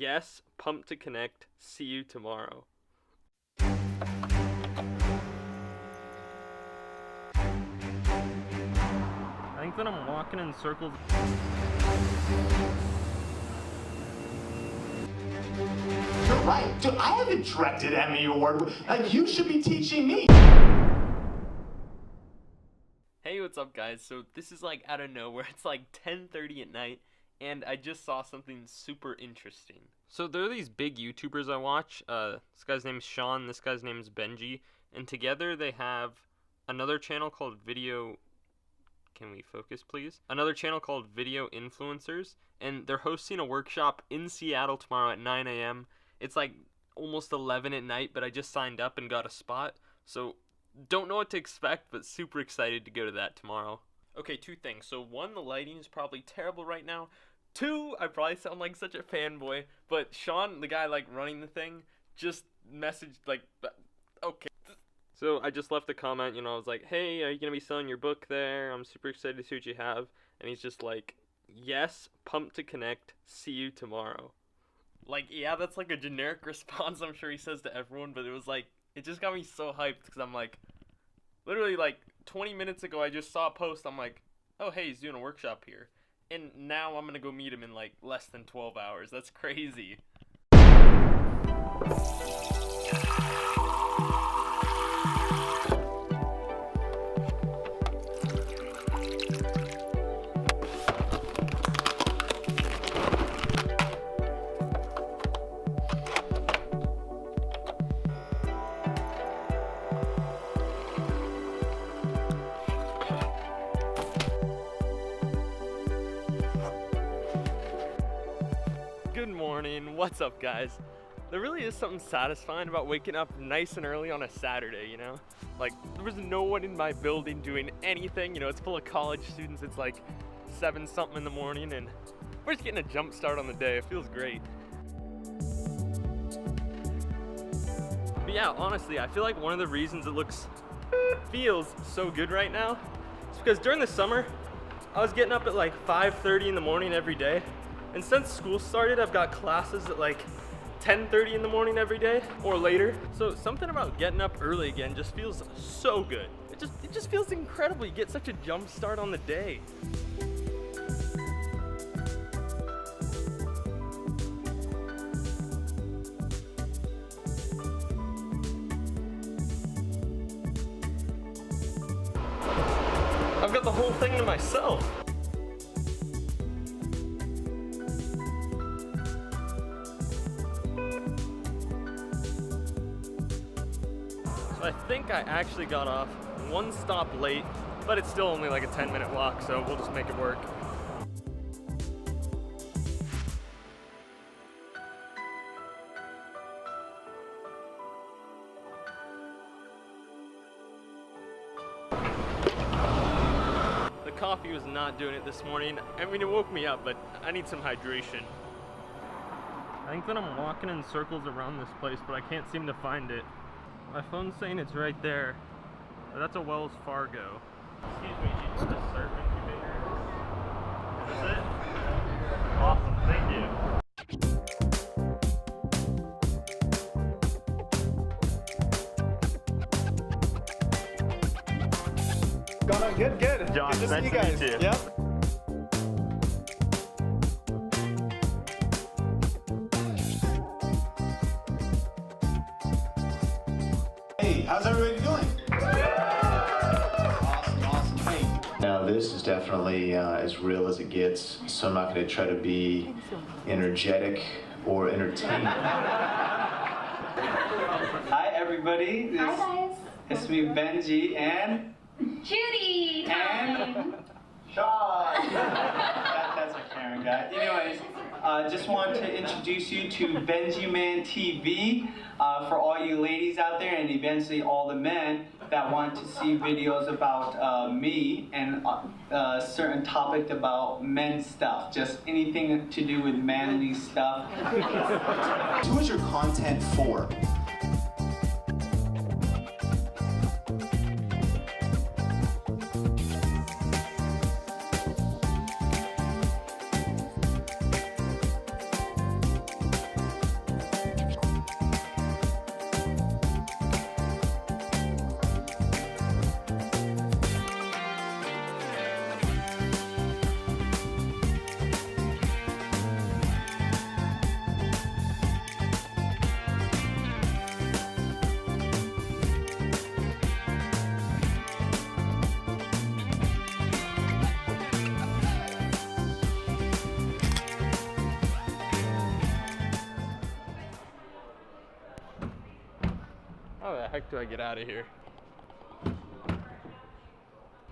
yes, pumped to connect. See you tomorrow. I think that I'm walking in circles. You're right. Dude, I haven't directed Emmy Award. Like, you should be teaching me. Hey, what's up, guys? So this is like out of nowhere. It's like 10:30 at night, and I just saw something super interesting. So there are these big YouTubers I watch. This guy's name's Sean. This guy's name's Benji, and together they have another channel called Video. Can we focus, please? Another channel called Video Influencers, and they're hosting a workshop in Seattle tomorrow at 9 a.m. It's like almost 11 at night, but I just signed up and got a spot, so don't know what to expect, but super excited to go to that tomorrow. Okay, two things. So one, the lighting is probably terrible right now. Two, I probably sound like such a fanboy, but Sean, the guy like running the thing, just messaged like, okay. So I just left a comment, I was like, hey, are you going to be selling your book there? I'm super excited to see what you have. And he's just like, yes, pumped to connect. See you tomorrow. Like, yeah, that's like a generic response I'm sure he says to everyone, but it was like, it just got me so hyped because I'm like, literally like 20 minutes ago I just saw a post. I'm like, oh, hey, he's doing a workshop here. And now I'm going to go meet him in like less than 12 hours. That's crazy. Good morning, what's up, guys? There really is something satisfying about waking up nice and early on a Saturday, Like, there was no one in my building doing anything, it's full of college students. It's like 7-something in the morning, and we're just getting a jump start on the day. It feels great. But yeah, honestly, I feel like one of the reasons it feels so good right now is because during the summer, I was getting up at like 5:30 in the morning every day. And since school started, I've got classes at like 10:30 in the morning every day or later. So something about getting up early again just feels so good. It just feels incredible. You get such a jump start on the day. I've got the whole thing to myself. I think I actually got off one stop late, but it's still only like a 10-minute walk, so we'll just make it work. The coffee was not doing it this morning. I mean, it woke me up, but I need some hydration. I think that I'm walking in circles around this place, but I can't seem to find it. My phone's saying it's right there, but that's a Wells Fargo. Excuse me, do you know what a surf incubator is? Is this it? Awesome, thank you. Going on good. Josh, good to nice see you to guys. meet you. Yep. Hey, how's everybody doing? Awesome. Hey. Now this is definitely as real as it gets, so I'm not going to try to be energetic or entertaining. Hi everybody. Hi guys. It's me Benji and Judy. and Sean. That's our camera guy. Anyways, just want to introduce you to Benji Man TV for all you ladies out there and eventually all the men that want to see videos about me and a certain topic about men's stuff. Just anything to do with manly stuff. Who is your content for? How the heck do I get out of here?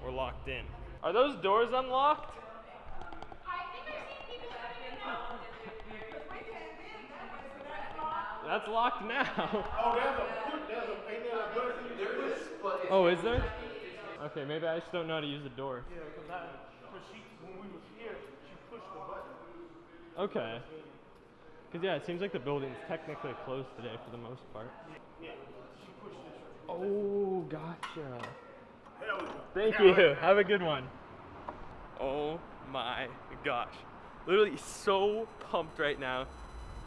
We're locked in. Are those doors unlocked? That's locked now. Oh, is there? Okay, maybe I just don't know how to use the door. Yeah, because when we was here, she pushed the button. Okay. Because yeah, it seems like the building's technically closed today for the most part. Yeah, she pushed this. Oh, gotcha. There we go. Thank you. Have a good one. Oh my gosh. Literally so pumped right now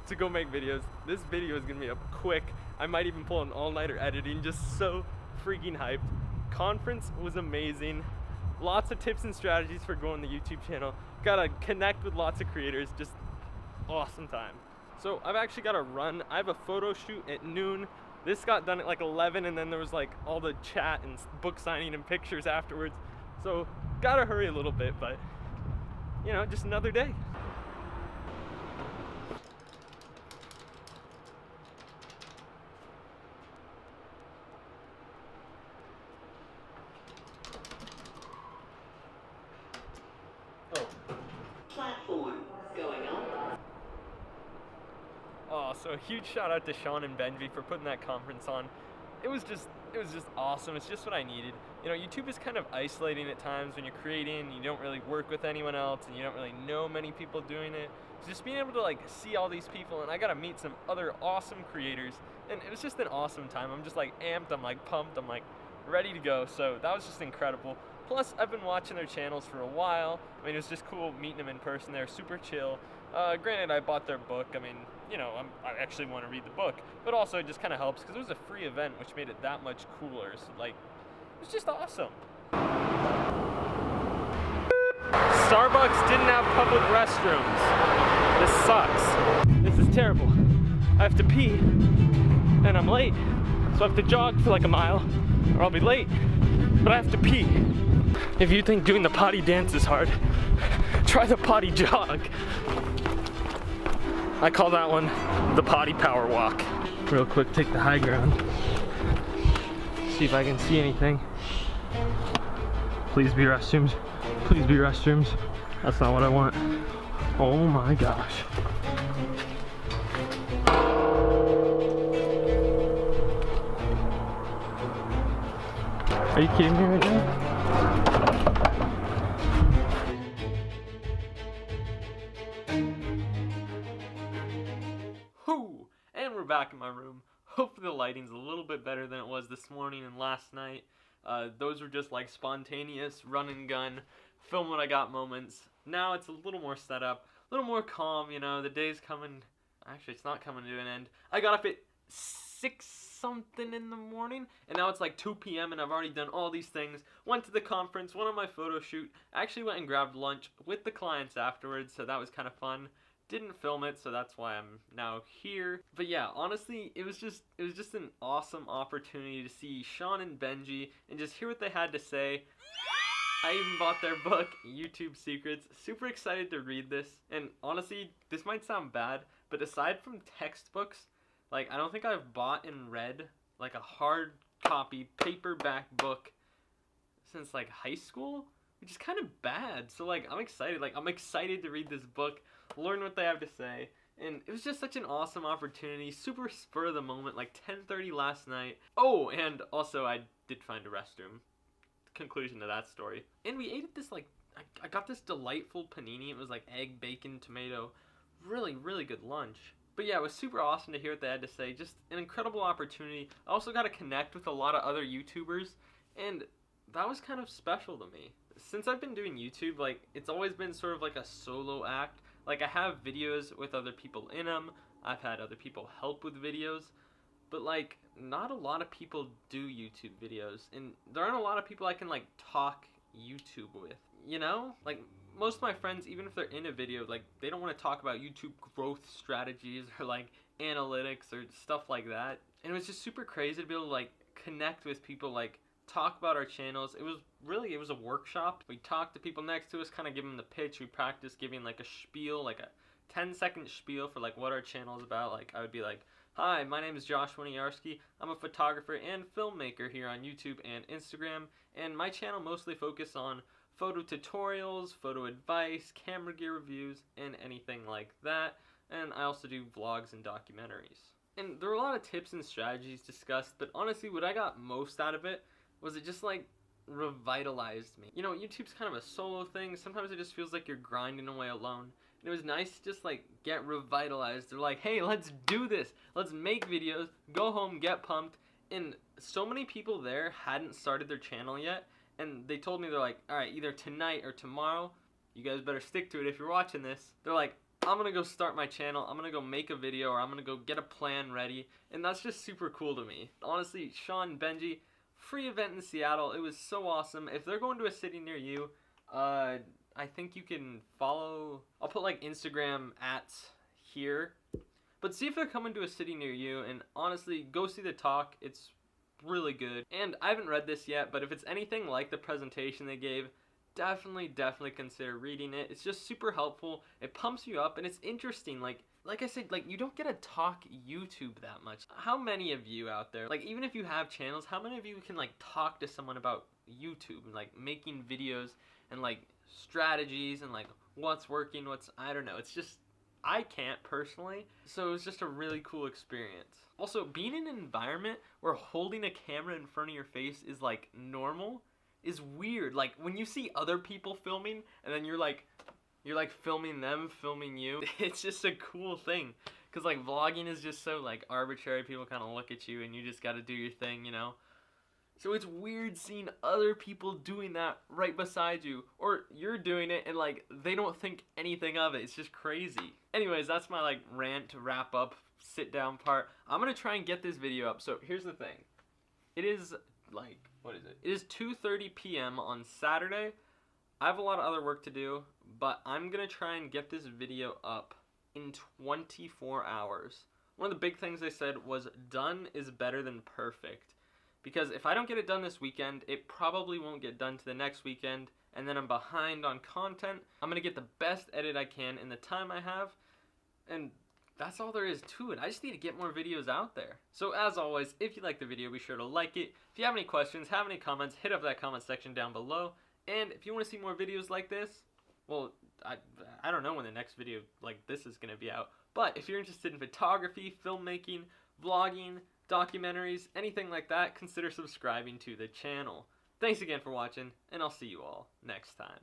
to go make videos. This video is gonna be up quick. I might even pull an all-nighter editing, just so freaking hyped. Conference was amazing. Lots of tips and strategies for growing the YouTube channel. Gotta connect with lots of creators, just awesome time. So I've actually gotta run. I have a photo shoot at noon. This got done at like 11, and then there was like all the chat and book signing and pictures afterwards. So gotta hurry a little bit, but you know, just another day. Oh, so a huge shout out to Sean and Benji for putting that conference on. It was just awesome. It's just what I needed. You know, YouTube is kind of isolating at times when you're creating, you don't really work with anyone else and you don't really know many people doing it. So just being able to like see all these people, and I got to meet some other awesome creators, and it was just an awesome time. I'm just like amped, I'm like pumped, I'm like ready to go. So that was just incredible. Plus, I've been watching their channels for a while. I mean, it was just cool meeting them in person. They're super chill. Granted, I bought their book. I mean, you know, I actually want to read the book, but also it just kind of helps because it was a free event, which made it that much cooler. So, like, it was just awesome. Starbucks didn't have public restrooms. This sucks. This is terrible. I have to pee, and I'm late, so I have to jog for like a mile, or I'll be late, but I have to pee. If you think doing the potty dance is hard, try the potty jog. I call that one the potty power walk. Real quick, take the high ground. See if I can see anything. Please be restrooms. Please be restrooms. That's not what I want. Oh my gosh. Are you kidding me right now? And we're back in my room. Hopefully the lighting's a little bit better than it was this morning and last night. Those were just like spontaneous run and gun, film what I got moments. Now it's a little more set up, a little more calm, you know, the day's coming. Actually, it's not coming to an end. I got up at 6 something in the morning, and now it's like 2 p.m. and I've already done all these things. Went to the conference, went on my photo shoot, actually went and grabbed lunch with the clients afterwards, so that was kind of fun. Didn't film it, so that's why I'm now here. But yeah, honestly, it was just an awesome opportunity to see Sean and Benji and just hear what they had to say. I even bought their book, YouTube Secrets. Super excited to read this. And honestly, this might sound bad, but aside from textbooks, like I don't think I've bought and read like a hard copy paperback book since like high school, which is kind of bad. So like I'm excited to read this book, learn what they have to say, and it was just such an awesome opportunity. Super spur of the moment, like 10:30 last night. Oh, and also I did find a restroom. Conclusion to that story. And we ate at this like I got this delightful panini. It was like egg, bacon, tomato. Really, really good lunch. But yeah, it was super awesome to hear what they had to say. Just an incredible opportunity. I also got to connect with a lot of other YouTubers, and that was kind of special to me. Since I've been doing YouTube, like it's always been sort of like a solo act. Like I have videos with other people in them. I've had other people help with videos. But like not a lot of people do YouTube videos, and there aren't a lot of people I can like talk YouTube with, you know? Like most of my friends, even if they're in a video, like they don't want to talk about YouTube growth strategies or like analytics or stuff like that. And it was just super crazy to be able to like connect with people, like talk about our channels. It was a workshop. We talked to people next to us, kind of give them the pitch. We practiced giving like a spiel, like a 10-second spiel for like what our channel is about. Like I would be like, hi, my name is Josh Winiarski. I'm a photographer and filmmaker here on YouTube and Instagram, and my channel mostly focuses on photo tutorials, photo advice, camera gear reviews, and anything like that. And I also do vlogs and documentaries. And there were a lot of tips and strategies discussed, but honestly what I got most out of it was it just like revitalized me. You know, YouTube's kind of a solo thing. Sometimes it just feels like you're grinding away alone. And it was nice to just like get revitalized. They're like, hey, let's do this. Let's make videos, go home, get pumped. And so many people there hadn't started their channel yet. And they told me, they're like, all right, either tonight or tomorrow, you guys better stick to it if you're watching this. They're like, I'm gonna go start my channel, I'm gonna go make a video, or I'm gonna go get a plan ready. And that's just super cool to me. Honestly, Sean, Benji, free event in Seattle. It was so awesome. If they're going to a city near you, I think you can follow, I'll put like Instagram at here, but see if they're coming to a city near you, and honestly, go see the talk. It's really good. And I haven't read this yet, but if it's anything like the presentation they gave, definitely consider reading it. It's just super helpful. It pumps you up, and it's interesting. Like I said, like, you don't get to talk YouTube that much. How many of you out there, like, even if you have channels, how many of you can like talk to someone about YouTube and like making videos and like strategies and like what's working, what's, I don't know. It's just, I can't personally. So it was just a really cool experience. Also, being in an environment where holding a camera in front of your face is like normal is weird. Like when you see other people filming and then you're like filming them, filming you, it's just a cool thing. Cause like vlogging is just so like arbitrary. People kind of look at you and you just got to do your thing, you know? So it's weird seeing other people doing that right beside you, or you're doing it and like they don't think anything of it. It's just crazy. Anyways, that's my like rant to wrap up, sit down part. I'm gonna try and get this video up. So here's the thing. It is like, what is it? It is 2:30 p.m. on Saturday. I have a lot of other work to do, but I'm gonna try and get this video up in 24 hours. One of the big things they said was done is better than perfect. Because if I don't get it done this weekend, it probably won't get done to the next weekend, and then I'm behind on content. I'm gonna get the best edit I can in the time I have, and that's all there is to it. I just need to get more videos out there. So as always, if you like the video, be sure to like it. If you have any questions, have any comments, hit up that comment section down below. And if you want to see more videos like this, well, I don't know when the next video like this is gonna be out, but if you're interested in photography, filmmaking, vlogging, documentaries, anything like that, consider subscribing to the channel. Thanks again for watching, and I'll see you all next time.